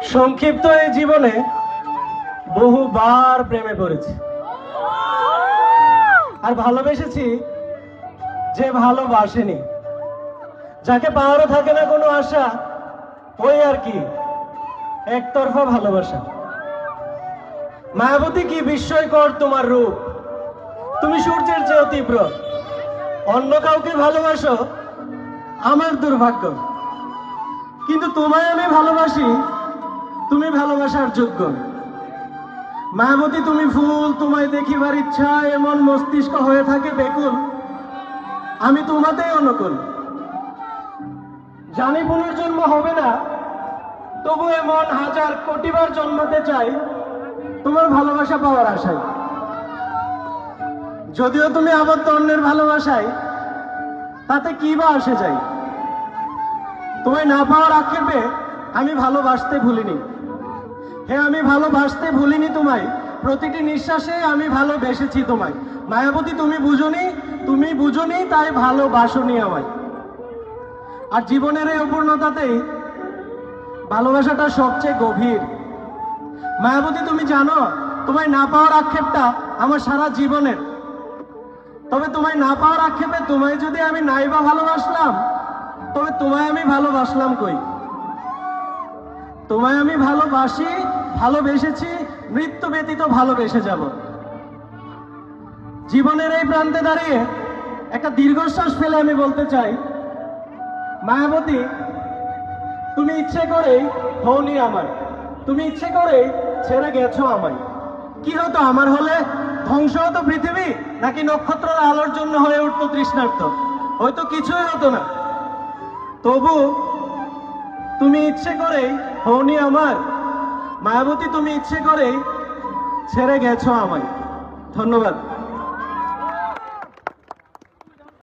সংক্ষিপ্ত এই জীবনে বহুবার প্রেমে পড়েছি আর ভালোবেসেছি যে ভালোবাসেনি, যাকে পাওয়ারও থাকে না কোনো আশা, ওই আর কি একতরফা ভালোবাসা। মায়াবতী কি বিস্ময়কর তোমার রূপ, তুমি সূর্যের চেয়েও তীব্র। অন্য কাউকে ভালোবাসো আমার দুর্ভাগ্য, কিন্তু তোমায় আমি ভালোবাসি, তুমি ভালোবাসার যোগ্য। মায়াবতী তুমি ফুল, তোমায় দেখিবার ইচ্ছা এমন মস্তিষ্ক হয়ে থাকে বেকুল, আমি তোমাতেই অনুকূল। জানি পুনর্জন্ম হবে না, তবু এমন হাজার কোটিবার জন্মাতে চাই তোমার ভালোবাসা পাওয়ার আশায়। যদিও তুমি আবদ্ধ অন্যের ভালোবাসায়, তাতে কি বা আসে যায়? তোমায় না পাওয়ার আক্ষেপে আমি ভালোবাসতে ভুলিনি। হ্যাঁ, আমি ভালোবাসতে ভুলিনি তোমায়, প্রতিটি নিঃশ্বাসে আমি ভালোবেসেছি তোমায়। মায়াবতী তুমি বুঝোনি তাই ভালোবাসনি আমায়। আর জীবনের এই অপূর্ণতাতেই ভালোবাসাটা সবচেয়ে গভীর। মায়াবতী তুমি জানো, তোমায় না পাওয়ার আক্ষেপটা আমার সারা জীবনের। তবে তোমায় না পাওয়ার আক্ষেপে তোমায় যদি আমি নাই বা ভালোবাসলাম, তবে তোমায় আমি ভালোবাসলাম কই? তোমায় আমি ভালোবেসেছি, মৃত্যু ব্যতীত ভালোবেসে যাব। জীবনের এই প্রান্তে দাঁড়িয়ে একটা দীর্ঘশ্বাস ফেলে আমি বলতে চাই, মায়াবতী তুমি ইচ্ছে করেই হওনি আমার, তুমি ইচ্ছে করেই ছেড়ে গেছো আমায়। কি হতো আমার হলে? ধ্বংস হতো পৃথিবী, নাকি নক্ষত্রের আলোর জন্য হয়ে উঠতো তৃষ্ণার্ত? হয়তো কিছুই হতো না। তবু তুমি ইচ্ছে করেই হওনি আমার। মায়াবতী তুমি ইচ্ছে করেই ছেড়ে গেছো আমায়। ধন্যবাদ।